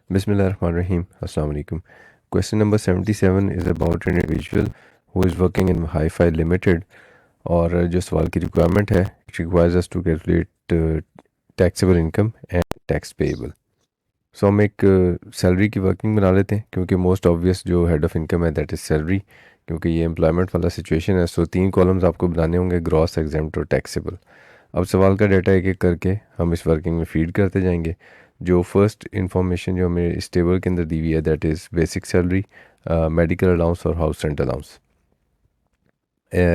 Bismillahirrahmanirrahim. Assalamu alaikum. Question number 77 is about an individual who is working in Hi-Fi Limited और जो सवाल की requirement है it requires us to calculate taxable income and tax payable. सो हम एक salary की working बना लेते हैं क्योंकि मोस्ट ऑब्वियस जो हेड ऑफ इनकम है दैट इज़ सैलरी, क्योंकि ये एम्प्लॉयमेंट वाला सिचुएशन है. सो 3 कॉलम्स आपको बनाने होंगे, ग्रॉस, एग्जेम्प्ट और टैक्सेबल. अब सवाल का डाटा एक एक करके हम इस वर्किंग में फीड करते जाएंगे. जो फर्स्ट इंफॉर्मेशन जो हमें इस टेबल के अंदर दी हुई है that is basic salary, medical allowance और हाउस रेंट अलाउंस.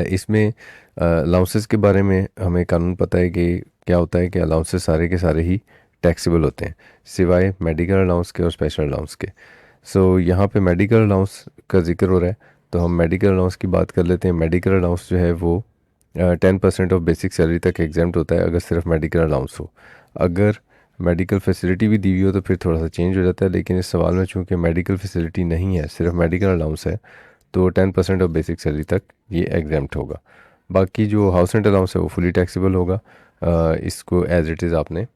इसमें अलाउंसेस के बारे में हमें कानून पता है कि क्या होता है कि अलाउंसेस सारे के सारे ही टैक्सेबल होते हैं सिवाय मेडिकल अलाउंस के और स्पेशल अलाउंस के. सो यहाँ पे मेडिकल अलाउंस का जिक्र हो रहा है तो हम मेडिकल अलाउंस की बात कर लेते हैं. मेडिकल अलाउंस जो है वो 10% ऑफ बेसिक सैलरी तक एग्जाम्प्ट होता है अगर सिर्फ मेडिकल अलाउंस हो. अगर मेडिकल फैसिलिटी भी दी हुई हो तो फिर थोड़ा सा चेंज हो जाता है, लेकिन इस सवाल में चूँकि मेडिकल फैसिलिटी नहीं है, सिर्फ मेडिकल अलाउंस है, तो 10% ऑफ बेसिक सैलरी तक ये एग्जाम्प्ट होगा. बाकी जो हाउस रेंट अलाउंस है वो फुली टैक्सेबल होगा. इसको एज इट इज़ आपने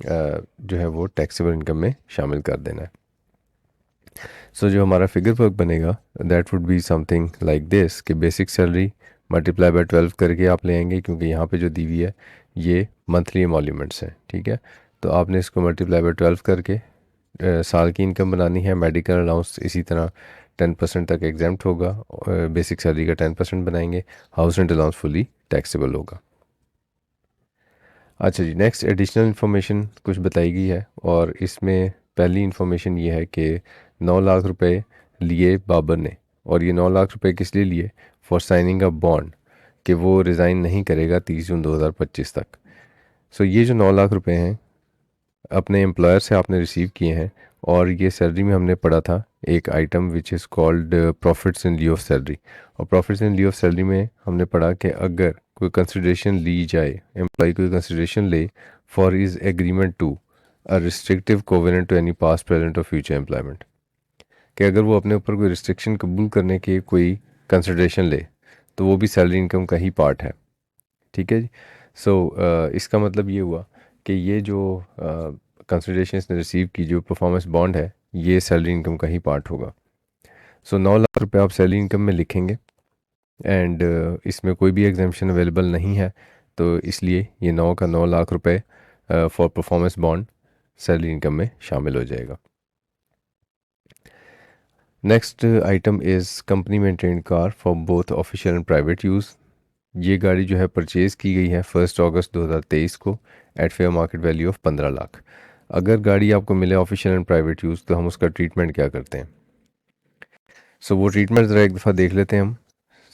जो है वो टैक्सेबल इनकम में शामिल कर देना है. सो जो हमारा फिगर वर्क बनेगा that would be something like this कि बेसिक सैलरी मल्टीप्लाई बाय 12 करके आप ले आएंगे, क्योंकि यहाँ पे जो दी हुई है ये मंथली एमोल्यूमेंट्स हैं. ठीक है, तो आपने इसको मल्टीप्लाई बाय 12 करके साल की इनकम बनानी है. मेडिकल अलाउंस इसी तरह 10% तक एग्जाम्प्ट होगा, बेसिक सैलरी का 10% बनाएंगे. House rent allowance fully taxable होगा. अच्छा जी, नेक्स्ट एडिशनल इन्फॉर्मेशन कुछ बताई गई है और इसमें पहली इन्फॉर्मेशन ये है कि 9 लाख रुपए लिए बाबर ने, और ये 9 लाख रुपए किस लिए लिए? फॉर साइनिंग अ बॉन्ड कि वो रिज़ाइन नहीं करेगा 30 जून 2025 तक. सो ये जो 9 लाख रुपए हैं अपने एम्प्लॉयर से आपने रिसीव किए हैं, और ये सैलरी में हमने पढ़ा था एक item which is called profits in lieu of salary. और profits in lieu of salary में हमने पढ़ा कि अगर कोई कंसिडरेशन ली जाए, एम्प्लॉय कोई कंसिडरेशन ले for is agreement to a restrictive covenant to any past present और फ्यूचर एम्प्लॉयमेंट, कि अगर वो अपने ऊपर कोई रिस्ट्रिक्शन कबूल करने के कोई कंसिडरेशन ले तो वो भी सैलरी इनकम का ही पार्ट है. ठीक है जी. सो इसका मतलब ये हुआ कि ये जो कंसिडरेशन इसने रिसीव की, जो परफॉर्मेंस बॉन्ड है, ये सैलरी इनकम का ही पार्ट होगा. सो 9 लाख रुपए आप सैलरी इनकम में लिखेंगे एंड इसमें कोई भी एग्जामेशन अवेलेबल नहीं है, तो इसलिए ये 9 लाख रुपए for performance bond salary income में शामिल हो जाएगा. Next item is company maintained car for both official and private use. ये गाड़ी जो है परचेज़ की गई है 1 अगस्त 2023 को at fair market value of 15 lakh. अगर गाड़ी आपको मिले ऑफिशियल एंड प्राइवेट यूज़ तो हम उसका ट्रीटमेंट क्या करते हैं? सो वो ट्रीटमेंट ज़रा एक दफ़ा देख लेते हैं हम.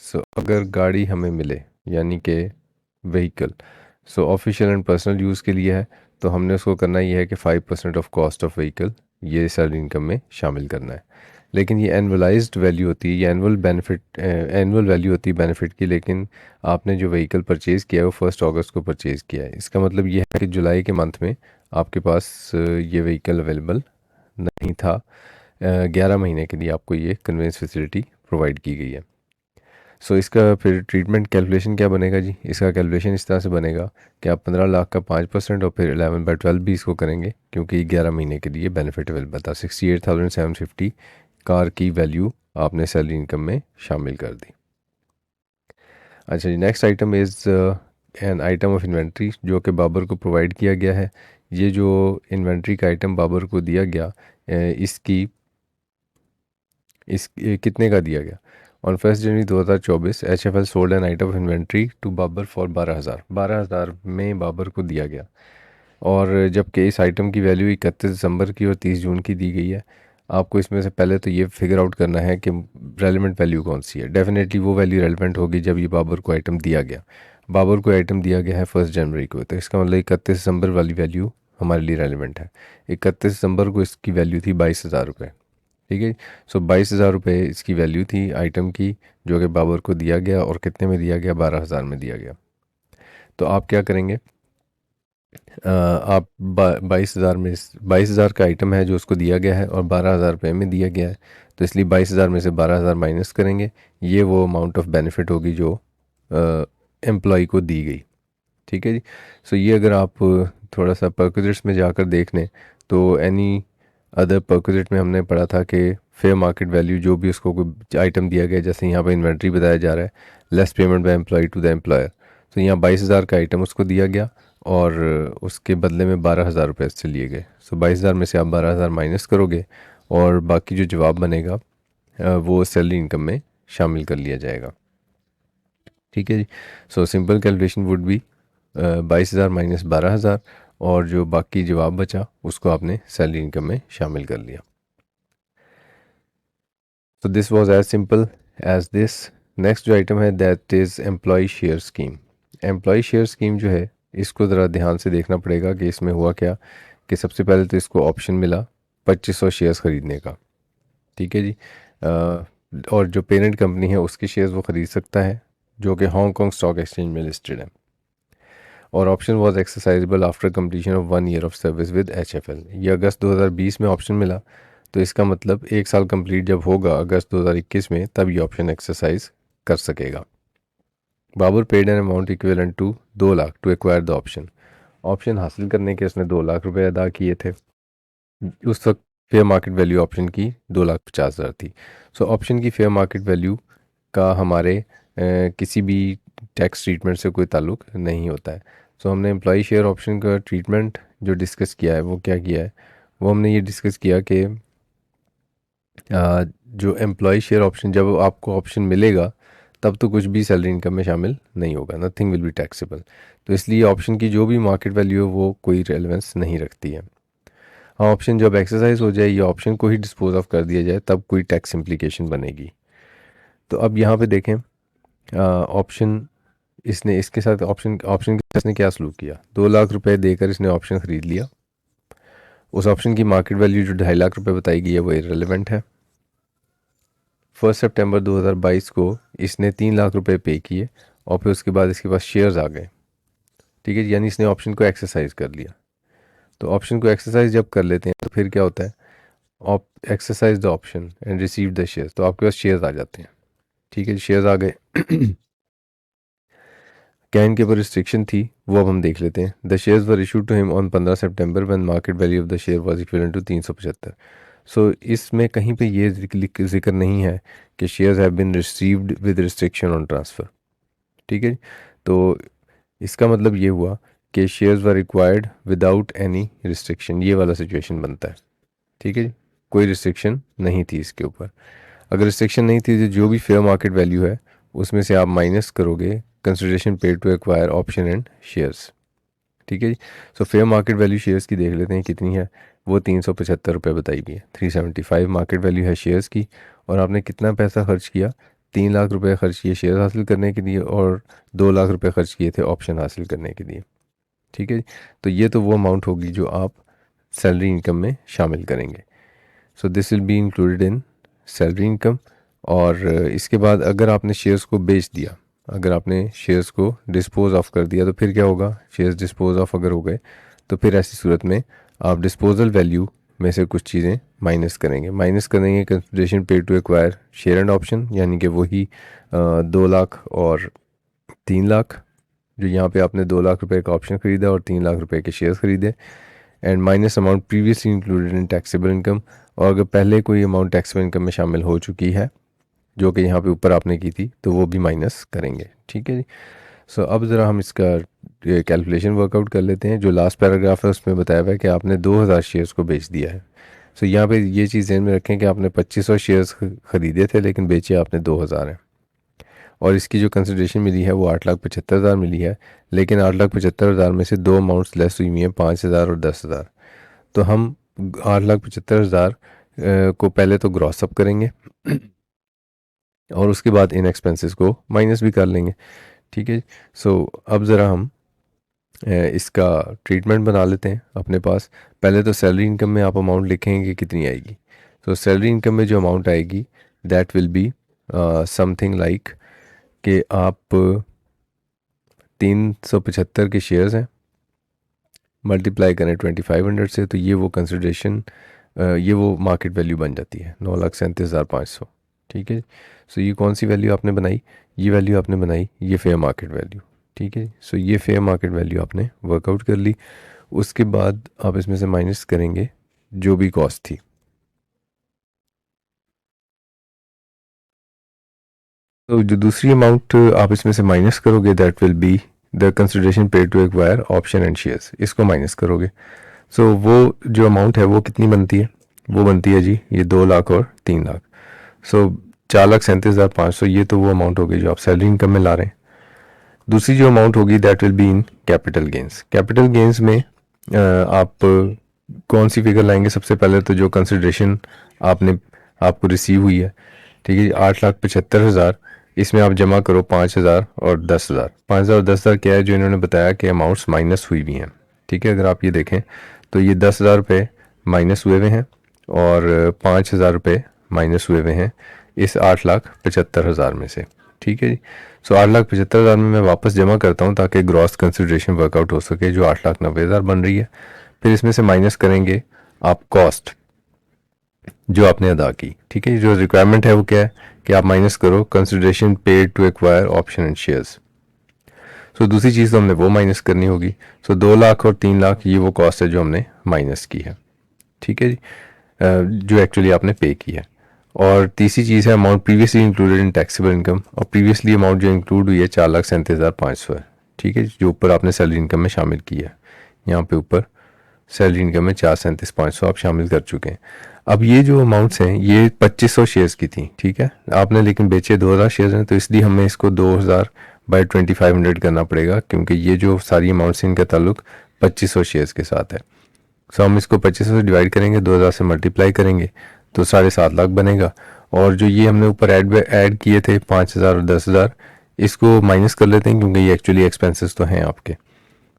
सो अगर गाड़ी हमें मिले यानी कि vehicle so official and personal use के लिए है, तो हमने उसको करना ये है कि 5% ऑफ कॉस्ट ऑफ व्हीकल ये सैलरी इनकम में शामिल करना है. लेकिन ये एनुअलाइज्ड वैल्यू होती है, ये एनुअल वैल्यू होती है बेनिफिट की. लेकिन आपने जो व्हीकल परचेज़ किया है वो 1 अगस्त को परचेज़ किया है. इसका मतलब ये है कि जुलाई के मंथ में आपके पास ये व्हीकल अवेलेबल नहीं था. 11 महीने के लिए आपको ये कन्वेंस फैसिलिटी प्रोवाइड की गई है. सो इसका फिर ट्रीटमेंट कैलकुलेशन क्या बनेगा जी? इसका कैलकुलेशन इस तरह से बनेगा कि आप 15 लाख का 5% और फिर 11/12 भी इसको करेंगे, क्योंकि 11 महीने के लिए बेनिफिट अवेलेबल था. 68,750 कार की वैल्यू आपने सैलरी इनकम में शामिल कर दी. अच्छा जी, next item is an item of inventory जो कि बाबर को प्रोवाइड किया गया है. ये जो इन्वेंट्री का आइटम बाबर को दिया गया, इसकी कितने का दिया गया? On 1 January 2024 HFL sold an item of inventory to Babar for 12,000 में बाबर को दिया गया. और जबकि इस आइटम की वैल्यू 31 दिसंबर की और 30 जून की दी गई है. आपको इसमें से पहले तो ये फिगर आउट करना है कि रेलिवेंट वैल्यू कौन सी है. डेफिनेटली वो वैल्यू रेलिवेंट होगी जब ये बाबर को आइटम दिया गया. बाबर को आइटम दिया गया है 1 जनवरी को, तो इसका मतलब 31 दिसंबर वाली वैल्यू हमारे लिए रेलिवेंट है. 31 दिसंबर को इसकी वैल्यू थी 22,000 रुपये. ठीक है. सो 22,000 रुपये इसकी वैल्यू थी आइटम की, जो कि बाबर को दिया गया, और कितने में दिया गया? 12,000 में दिया गया. तो आप क्या करेंगे? आप 22,000 में 22,000 का आइटम है जो उसको दिया गया है और 12,000 रुपये में दिया गया है, तो इसलिए 22,000 में से 12,000 माइनस करेंगे. ये वो अमाउंट ऑफ बेनिफिट होगी जो एम्प्लॉय को दी गई. ठीक है जी. सो ये अगर आप थोड़ा सा पर्कुलेट्स में जाकर देख लें तो एनी अदर परक्विजिट में हमने पढ़ा था कि फेयर मार्केट वैल्यू जो भी उसको कोई आइटम दिया गया, जैसे यहाँ पे इन्वेंट्री बताया जा रहा है, less payment by employee to the employer, तो यहाँ 22,000 का आइटम उसको दिया गया और उसके बदले में 12,000 रुपये से लिए गए। सो 22,000 में से आप 12,000 माइनस करोगे और बाकी जो जवाब बनेगा वो सैलरी इनकम में शामिल कर लिया जाएगा। ठीक है जी। So simple calculation would be 22,000 minus 12,000 और जो बाकी जवाब बचा उसको आपने सैलरी इनकम में शामिल कर लिया। तो this was as simple as this. Next जो आइटम है that is employee share scheme. Employee share scheme जो है इसको ज़रा ध्यान से देखना पड़ेगा कि इसमें हुआ क्या, कि सबसे पहले तो इसको ऑप्शन मिला 2500 शेयर्स ख़रीदने का। ठीक है जी। और जो पेरेंट कंपनी है उसके शेयर्स वो ख़रीद सकता है जो कि हांगकॉन्ग स्टॉक एक्सचेंज में लिस्टेड है। और option was exercisable after completion of 1 year of service with HFL। ये अगस्त 2020 में ऑप्शन मिला, तो इसका मतलब 1 साल कंप्लीट जब होगा अगस्त 2021 में, तब ये ऑप्शन एक्सरसाइज कर सकेगा। Babar paid an amount equivalent to 2 lakh to acquire the option. Option हासिल करने के उसने 2 लाख रुपए अदा किए थे। उस वक्त फेयर मार्केट वैल्यू ऑप्शन की 2,50,000 थी। सो ऑप्शन की फेयर मार्केट वैल्यू का हमारे किसी भी टैक्स ट्रीटमेंट से कोई ताल्लुक नहीं होता है। सो हमने एम्प्लॉई शेयर ऑप्शन का ट्रीटमेंट जो डिस्कस किया है वो क्या किया है, वो हमने ये डिस्कस किया कि जो एम्प्लॉय शेयर ऑप्शन जब आपको ऑप्शन मिलेगा तब तो कुछ भी सैलरी इनकम में शामिल नहीं होगा, नथिंग विल बी टैक्सेबल। तो इसलिए ऑप्शन की जो भी मार्केट वैल्यू है वो कोई रेलेवेंस नहीं रखती है। हाँ, ऑप्शन जब एक्सरसाइज हो जाए या ऑप्शन को ही डिस्पोज ऑफ कर दिया जाए तब कोई टैक्स इम्प्लीकेशन बनेगी। तो अब यहाँ पे देखें ऑप्शन इसने इसके साथ ऑप्शन ऑप्शन के साथ इसने क्या सलूक किया। 2 लाख रुपए देकर इसने ऑप्शन ख़रीद लिया। उस ऑप्शन की मार्केट वैल्यू जो 2.5 लाख रुपए बताई गई है वो इररेलेवेंट है। 1 सितंबर 2022 को इसने 3 लाख रुपए पे किए और फिर उसके बाद इसके पास शेयर्स आ गए। ठीक है, यानी इसने ऑप्शन को एक्सरसाइज कर लिया। तो ऑप्शन को एक्सरसाइज जब कर लेते हैं तो फिर क्या होता है, आप exercise the option and receive the shares, तो आपके पास शेयर्स आ जाते हैं। ठीक है, शेयर्स आ गए। क्या इनके ऊपर रिस्ट्रिक्शन थी वो अब हम देख लेते हैं। The shares were issued to him on 15 September when market value of the share was equivalent to 375। So इसमें कहीं पे ये जिक्र नहीं है कि shares have been received with restriction on transfer. ठीक है, तो इसका मतलब ये हुआ कि shares were required without any restriction, ये वाला सिचुएशन बनता है। ठीक है जी, कोई रिस्ट्रिक्शन नहीं थी इसके ऊपर। अगर रिस्ट्रिक्शन नहीं थी तो जो भी फेयर मार्केट वैल्यू है उसमें से आप माइनस करोगे consideration paid to acquire option and shares. ठीक है जी। So fair market value shares की देख लेते हैं कितनी है। वो 375 रुपये बताई गई है। 375 मार्केट वैल्यू है शेयर्स की। और आपने कितना पैसा खर्च किया, 3 लाख रुपए खर्च किए शेयर हासिल करने के लिए और 2 लाख रुपए खर्च किए थे ऑप्शन हासिल करने के लिए। ठीक है जी। तो ये तो वो अमाउंट होगी जो आप सैलरी इनकम में शामिल करेंगे। So this will be included in salary income. और इसके बाद अगर आपने शेयर्स को बेच दिया, अगर आपने शेयर्स को डिस्पोज ऑफ कर दिया तो फिर क्या होगा, शेयर्स डिस्पोज ऑफ अगर हो गए तो फिर ऐसी सूरत में आप डिस्पोजल वैल्यू में से कुछ चीज़ें माइनस करेंगे consideration paid to acquire share and option, यानी कि वही 2 लाख और 3 लाख, जो यहाँ पे आपने 2 लाख रुपए का ऑप्शन ख़रीदा और 3 लाख रुपए के शेयर्स ख़रीदे, and minus amount previously included in taxable income. और अगर पहले कोई अमाउंट टैक्सेबल इनकम में शामिल हो चुकी है जो कि यहाँ पे ऊपर आपने की थी तो वो भी माइनस करेंगे। ठीक है जी। सो अब ज़रा हम इसका कैलकुलेशन वर्कआउट कर लेते हैं। जो लास्ट पैराग्राफ है उसमें बताया हुआ है कि आपने 2,000 शेयर्स को बेच दिया है। सो यहाँ पे ये चीज़ ध्यान में रखें कि आपने 2500 शेयर्स ख़रीदे थे लेकिन बेचे आपने 2,000 हैं। और इसकी जो कंसिडरेशन मिली है वो 8,75,000 मिली है, लेकिन 8,75,000 में से दो अमाउंट्स लेस हुई हुई हैं, 5,000 और 10,000। तो हम 8,75,000 को पहले तो ग्रॉस अप करेंगे और उसके बाद इन एक्सपेंसेस को माइनस भी कर लेंगे। ठीक है। सो अब ज़रा हम इसका ट्रीटमेंट बना लेते हैं अपने पास। पहले तो सैलरी इनकम में आप अमाउंट लिखेंगे कि कितनी आएगी। तो सैलरी इनकम में जो अमाउंट आएगी that will be something like कि आप 375 के शेयर्स हैं, मल्टीप्लाई करें 2500 से, तो ये वो कंसिडरेशन ये वो मार्केट वैल्यू बन जाती है 9,37,500। ठीक है। सो ये कौन सी वैल्यू आपने बनाई, ये वैल्यू आपने बनाई ये फेयर मार्केट वैल्यू। ठीक है। सो ये फेयर मार्केट वैल्यू आपने वर्कआउट कर ली। उसके बाद आप इसमें से माइनस करेंगे जो भी कॉस्ट थी। तो जो दूसरी अमाउंट आप इसमें से माइनस करोगे that will be the consideration paid to acquire option and shares, इसको माइनस करोगे। सो वो जो अमाउंट है वो कितनी बनती है, वो बनती है जी ये 2 लाख और 3 लाख। सो 4,37,500 ये तो वो अमाउंट होगी जो आप सैलरी इनकम में ला रहे हैं। दूसरी जो अमाउंट होगी that will be in capital gains. Capital gains में आप कौन सी फिगर लाएंगे, सबसे पहले तो जो कंसिडरेशन आपको रिसीव हुई है, ठीक है जी, 8,75,000, इसमें आप जमा करो 5,000 और 10,000। 5,000 और 10,000 क्या है जो इन्होंने बताया कि अमाउंट्स माइनस हुई भी हैं, ठीक है। अगर आप ये देखें तो ये 10,000 रुपये माइनस हुए हुए हैं और 5,000 रुपये माइनस हुए हुए हैं इस 8,75,000 में से, ठीक है जी। सो 8,75,000 में मैं वापस जमा करता हूँ ताकि ग्रॉस कंसिडरेशन वर्कआउट हो सके जो 8,90,000 बन रही है। फिर इसमें से माइनस करेंगे आप कॉस्ट जो आपने अदा की, ठीक है। जो रिक्वायरमेंट है वो क्या है कि आप माइनस करो consideration paid to acquire option and shares. So दूसरी चीज़ तो हमने वो माइनस करनी होगी। सो 2 लाख और 3 लाख ये वो कॉस्ट है जो हमने माइनस की है, ठीक है जी, जो एक्चुअली आपने पे की है। और तीसरी चीज़ है amount previously included in taxable income, और प्रीवियसली अमाउंट जो इंक्लूड हुई है 4,37,500 है, ठीक है, जो ऊपर आपने सैलरी इनकम में शामिल की है। यहाँ पे ऊपर सैलरी इनकम में 4,37,500 आप शामिल कर चुके हैं। अब ये जो अमाउंट्स हैं ये 2,500 शेयर्स की थी, ठीक है। आपने लेकिन बेचे 2,000 शेयर्स हैं तो इसलिए हमें इसको 2,000 बाई 2,500 करना पड़ेगा क्योंकि ये जो सारी अमाउंट्स हैं इनका ताल्लुक 2,500 शेयर्स के साथ है। सो हम इसको 2,500 से डिवाइड करेंगे, 2,000 से मल्टीप्लाई करेंगे तो 7.5 लाख बनेगा। और जो ये हमने ऊपर ऐड किए थे 5,000 और 10,000 इसको माइनस कर लेते हैं क्योंकि ये एक्चुअली एक्सपेंसेस तो हैं आपके।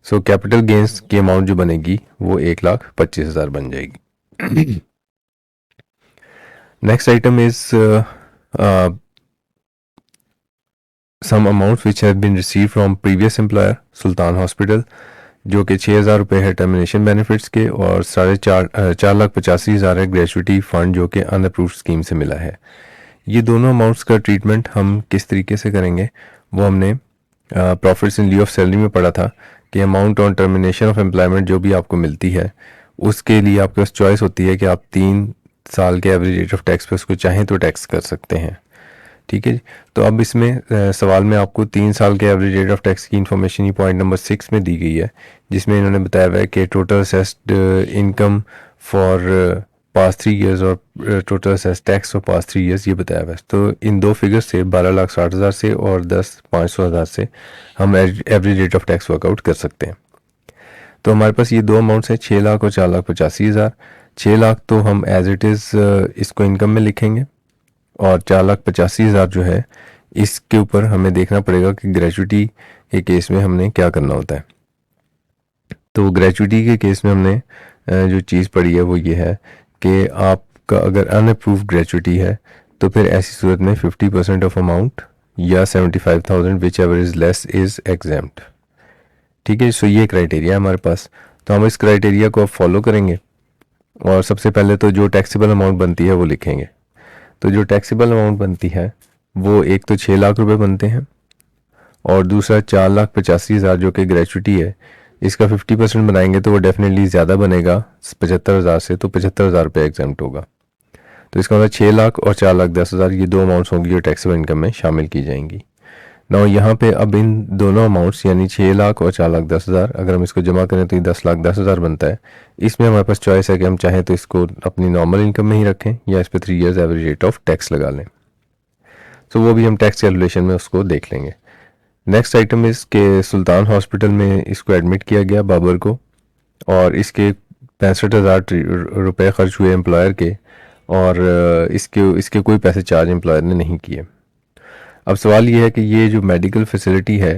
सो कैपिटल गेंस की अमाउंट जो बनेगी वो 1,25,000 बन जाएगी। Next item is some amounts which have been receive from previous employer Sultan hospital, जो कि 6,000 रुपये है टर्मिनेशन बेनिफिट्स के और 4,85,000 है ग्रेचुइटी फंड जो कि अनअप्रूव्ड स्कीम से मिला है। ये दोनों अमाउंट्स का ट्रीटमेंट हम किस तरीके से करेंगे वो हमने profits in lieu of salary में पढ़ा था कि amount on termination of employment जो भी आपको मिलती है उसके लिए आपके पास चॉइस होती है कि आप 3 साल के एवरेज रेट ऑफ टैक्स पे उसको चाहें तो टैक्स कर सकते हैं, ठीक है। तो अब इसमें सवाल में आपको 3 साल के एवरेज रेट ऑफ टैक्स की इन्फॉर्मेशन ही पॉइंट नंबर 6 में दी गई है, जिसमें इन्होंने बताया हुआ है कि total assessed income for past 3 years और total assessed tax for past 3 years ये बताया हुआ है। तो इन दो फिगर्स से 12,60,000 से और 10,500,000 से हम average rate of tax workout कर सकते हैं। तो हमारे पास ये दो अमाउंट्स हैं 6 लाख और 4,85,000। 6 लाख तो हम एज इट इज़ इसको इनकम में लिखेंगे और 4,85,000 जो है इसके ऊपर हमें देखना पड़ेगा कि ग्रेचुइटी के केस में हमने क्या करना होता है। तो ग्रेचुइटी के केस में हमने जो चीज़ पढ़ी है वो ये है कि आपका अगर अनअप्रूव्ड ग्रेचुइटी है तो फिर ऐसी सूरत में 50% ऑफ अमाउंट या 75,000 which ever is less is exempt, ठीक है। सो ये क्राइटेरिया है हमारे पास, तो हम इस क्राइटेरिया को अब फॉलो करेंगे और सबसे पहले तो जो टैक्सेबल अमाउंट बनती है वो लिखेंगे। तो जो टैक्सेबल अमाउंट बनती है वो एक तो 6 लाख रुपए बनते हैं और दूसरा 4,85,000 जो कि ग्रेचुइटी है इसका 50% बनाएंगे तो वो डेफिनेटली ज़्यादा बनेगा 75,000 से, तो 75,000 रुपये एग्जाम्प्ट होगा। तो इसका मतलब 6 लाख और 4,10,000 ये दो अमाउंट्स होंगी जो टैक्सेबल इनकम में शामिल की जाएंगी। ना यहाँ पे अब इन दोनों अमाउंट्स यानी 6 लाख और 4,10,000 अगर हम इसको जमा करें तो ये 10,10,000 बनता है। इसमें हमारे पास चॉइस है कि हम चाहें तो इसको अपनी नॉर्मल इनकम में ही रखें या इस पर 3 years average rate of tax लगा लें। तो वो भी हम टैक्स कैलकुलेशन में उसको देख लेंगे। नेक्स्ट आइटम इस के सुल्तान हॉस्पिटल में इसको एडमिट किया गया बाबर को और इसके 65,000 रुपये खर्च हुए एम्प्लॉयर के और इसके कोई पैसे चार्ज एम्प्लॉयर ने नहीं किए। अब सवाल ये है कि ये जो मेडिकल फैसिलिटी है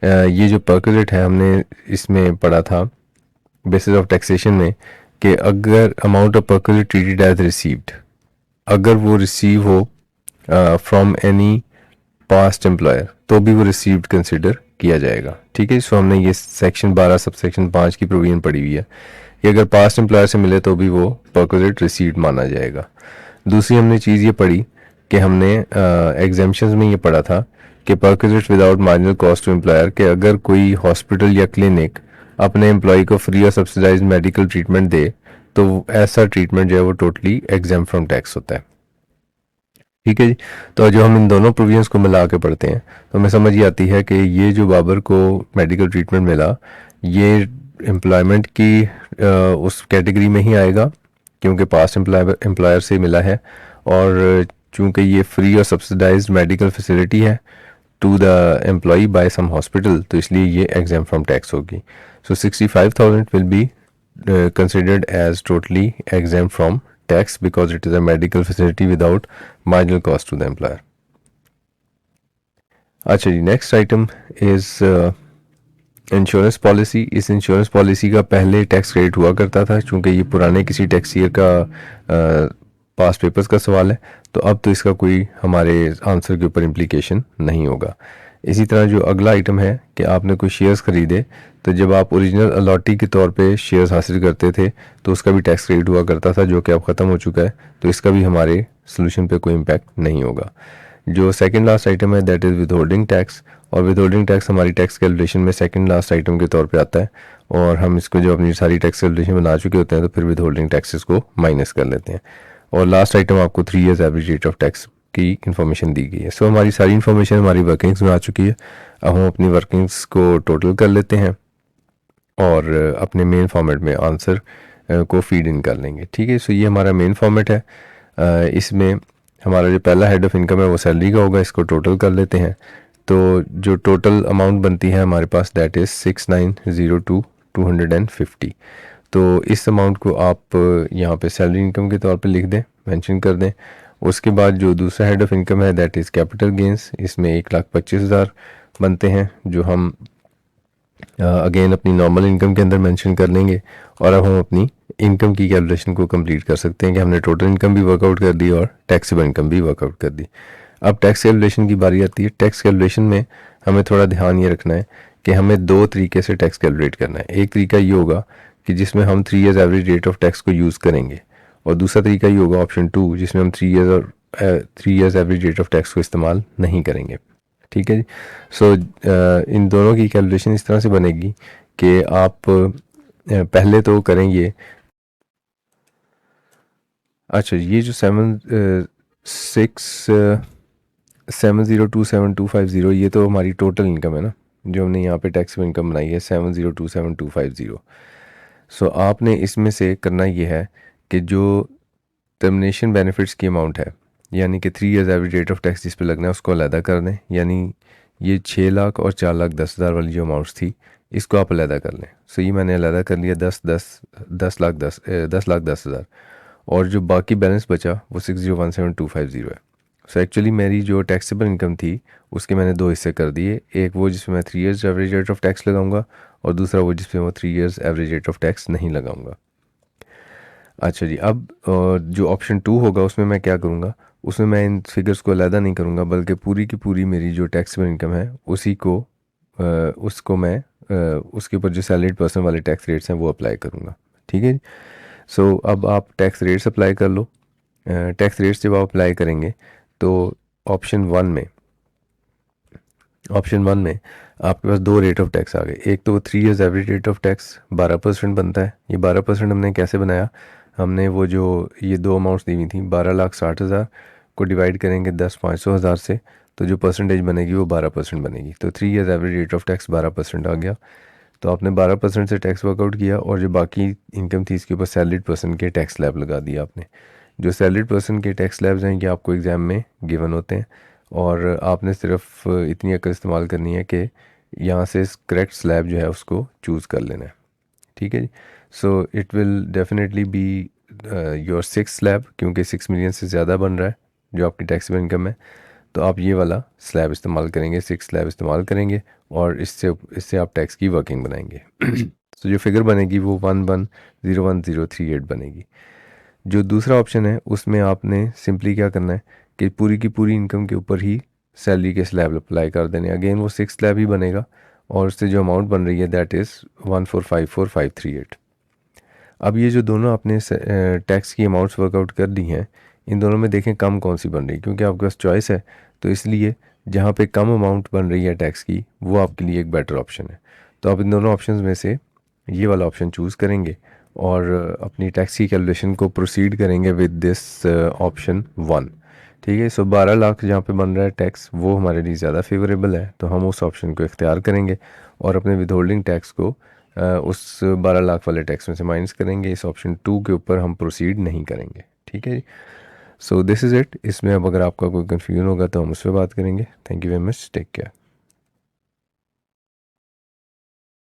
ये जो परक्यूलेट है हमने इसमें पढ़ा था बेसिस ऑफ टैक्सेशन में कि अगर amount of perquisite treated as received अगर वो रिसीव हो फ्रॉम एनी पास्ट एम्प्लॉयर तो भी वो रिसीव्ड कंसिडर किया जाएगा, ठीक है। सो हमने ये सेक्शन 12 सब सेक्शन 5 की प्रोविजन पढ़ी हुई है कि अगर पास्ट एम्प्लॉयर से मिले तो भी वो परक्यूलेट रिसीव्ड माना जाएगा। दूसरी हमने चीज़ ये पढ़ी कि हमने एग्जाम्पशंस में ये पढ़ा था कि perquisite without marginal cost to employer कि अगर कोई हॉस्पिटल या क्लिनिक अपने एम्प्लॉय को फ्री और सब्सिडाइज मेडिकल ट्रीटमेंट दे तो ऐसा ट्रीटमेंट जो है वो टोटली एग्जाम फ्रॉम टैक्स होता है। ठीक है जी। तो जो हम इन दोनों प्रोविजंस को मिला के पढ़ते हैं तो हमें समझ ही आती है कि ये जो बाबर को मेडिकल ट्रीटमेंट मिला ये एम्प्लॉयमेंट की उस कैटेगरी में ही आएगा क्योंकि पास्ट एम्प्लॉयर से मिला है, और चूंकि ये फ्री और सब्सिडाइज्ड मेडिकल फैसिलिटी है to the employee by some hospital, तो इसलिए ये एग्जाम फ्रॉम टैक्स होगी। So 65,000 will be considered as totally exempt from tax because it is a medical facility without marginal cost to the employer. अच्छा जी, next item is insurance policy. इस insurance policy का पहले tax credit हुआ करता था, चूंकि ये पुराने किसी टैक्स ईयर का पास्ट पेपर्स का सवाल है, तो अब तो इसका कोई हमारे आंसर के ऊपर इम्प्लीकेशन नहीं होगा। इसी तरह जो अगला आइटम है कि आपने कोई शेयर्स खरीदे, तो जब आप ओरिजिनल अलॉटी के तौर पे शेयर्स हासिल करते थे तो उसका भी टैक्स क्रेडिट हुआ करता था, जो कि अब ख़त्म हो चुका है, तो इसका भी हमारे सोल्यूशन पे कोई इम्पैक्ट नहीं होगा। जो सेकंड लास्ट आइटम है that is with holding tax, और विद होल्डिंग टैक्स हमारी टैक्स कैलकुलेशन में सेकंड लास्ट आइटम के तौर पे आता है, और हम इसको जो अपनी सारी टैक्स कैलकुलेशन बना चुके होते हैं तो फिर विद होल्डिंग टैक्सेस को माइनस कर लेते हैं। और लास्ट आइटम आपको 3 years average rate of tax की इन्फॉर्मेशन दी गई है। सो हमारी सारी इन्फॉर्मेशन हमारी वर्किंग्स में आ चुकी है। अब हम अपनी वर्किंग्स को टोटल कर लेते हैं और अपने मेन फॉर्मेट में आंसर को फीड इन कर लेंगे। ठीक है, सो ये हमारा मेन फॉर्मेट है। इसमें हमारा जो पहला हेड ऑफ इनकम है वो सैलरी का होगा, इसको टोटल कर लेते हैं। तो जो टोटल अमाउंट बनती है हमारे पास दैट इज़ 6902,250। तो इस अमाउंट को आप यहाँ पे सैलरी इनकम के तौर पे लिख दें, मेंशन कर दें। उसके बाद जो दूसरा हेड ऑफ इनकम है दैट इज़ कैपिटल गेंस, इसमें 1,25,000 बनते हैं, जो हम अगेन अपनी नॉर्मल इनकम के अंदर मेंशन कर लेंगे। और अब हम अपनी इनकम की कैलकुलेशन को कंप्लीट कर सकते हैं कि हमने टोटल इनकम भी वर्कआउट कर दी और टैक्सेबल इनकम भी वर्कआउट कर दी। अब टैक्स कैलकुलेशन की बारी आती है। टैक्स कैलकुलेशन में हमें थोड़ा ध्यान ये रखना है कि हमें दो तरीके से टैक्स कैलकुलेट करना है। एक तरीका ये होगा कि जिसमें हम 3 years average rate of tax को यूज़ करेंगे, और दूसरा तरीका ये होगा ऑप्शन 2 जिसमें हम 3 years average rate of tax को इस्तेमाल नहीं करेंगे। ठीक है जी। सो इन दोनों की कैलकुलेशन इस तरह से बनेगी कि आप पहले तो करेंगे। अच्छा, ये जो 7027250 ये तो हमारी टोटल इनकम है ना, जो हमने यहाँ पे टैक्सेबल इनकम बनाई है 7027250। सो आपने इसमें से करना ये है कि जो टर्मिनेशन बेनिफिट्स की अमाउंट है, यानी कि 3 years average rate of tax जिस पे लगना है उसको अलहदा कर दें। यानी ये 6 लाख और 4,10,000 वाली जो अमाउंट्स थी इसको आप अलहदा कर लें। सो ये मैंने अलहदा कर लिया 10 लाख 10 हज़ार, और जो बाकी बैलेंस बचा वो 6017250 है। सो एक्चुअली मेरी जो टैक्सेबल इनकम थी उसके मैंने दो हिस्से कर दिए, एक वो जिसमें मैं 3 years average rate of tax लगाऊंगा, और दूसरा वो जिसमें मैं 3 years average rate of tax नहीं लगाऊंगा। अच्छा जी, अब जो ऑप्शन 2 होगा उसमें मैं क्या करूँगा, उसमें मैं इन फिगर्स को अलहदा नहीं करूँगा, बल्कि पूरी की पूरी मेरी जो टैक्सेबल इनकम है उसी को उसको मैं उसके ऊपर जो सैलरीड पर्सन वाले टैक्स रेट्स हैं वो अप्लाई करूँगा। ठीक है जी। सो अब आप टैक्स रेट्स अप्लाई कर लो। टैक्स रेट्स जब आप अप्लाई करेंगे तो ऑप्शन वन में आपके पास दो रेट ऑफ टैक्स आ गए। एक तो 3 years average rate of tax 12% बनता है। ये 12% हमने कैसे बनाया, हमने वो जो ये दो अमाउंट्स दी हुई थी 12,60,000 को डिवाइड करेंगे 10,500,000 से, तो जो परसेंटेज बनेगी वो 12% बनेगी। तो 3 years average rate of tax 12% आ गया। तो आपने 12% से टैक्स वर्कआउट किया, और जो बाकी इनकम थी इसके ऊपर सैलरीड पर्सन के टैक्स स्लैब लगा दिया आपने। जो सैलरीड पर्सन के टैक्स स्लैब्स हैं ये आपको एग्ज़ाम में गिवन होते हैं, और आपने सिर्फ इतनी अकल इस्तेमाल करनी है कि यहाँ से करेक्ट स्लैब जो है उसको चूज़ कर लेना है। ठीक है जी। So it will definitely be your 6 slab, क्योंकि 6 मिलियन से ज़्यादा बन रहा है जो आपकी टैक्सेबल इनकम है, तो आप ये वाला स्लैब इस्तेमाल करेंगे, 6 स्लैब इस्तेमाल करेंगे, और इससे आप टैक्स की वर्किंग बनाएंगे। तो जो फिगर बनेगी वो 1101,038 बनेगी। जो दूसरा ऑप्शन है उसमें आपने सिंपली क्या करना है कि पूरी की पूरी इनकम के ऊपर ही सैलरी के स्लैब अप्लाई कर देने। अगेन वो 6 स्लैब ही बनेगा, और उससे जो अमाउंट बन रही है दैट इज़ 1454538। अब ये जो दोनों आपने टैक्स की अमाउंट्स वर्कआउट कर दी हैं, इन दोनों में देखें कम कौन सी बन रही है, क्योंकि आपके पास चॉइस है, तो इसलिए जहाँ पे कम अमाउंट बन रही है टैक्स की वो आपके लिए एक बेटर ऑप्शन है। तो आप इन दोनों ऑप्शंस में से ये वाला ऑप्शन चूज़ करेंगे और अपनी टैक्स की कैलकुलेशन को प्रोसीड करेंगे विद दिस ऑप्शन 1, ठीक है। सो 12 लाख जहाँ पे बन रहा है टैक्स वो हमारे लिए ज़्यादा फेवरेबल है, तो हम उस ऑप्शन को इख्तियार करेंगे और अपने विदहोल्डिंग टैक्स को उस 12 लाख वाले टैक्स में से माइनस करेंगे। इस ऑप्शन 2 के ऊपर हम प्रोसीड नहीं करेंगे। ठीक है जी। So this is it. इसमें अब अगर आपका कोई कन्फ्यूजन होगा तो हम उस पर बात करेंगे। Thank you very much, take care.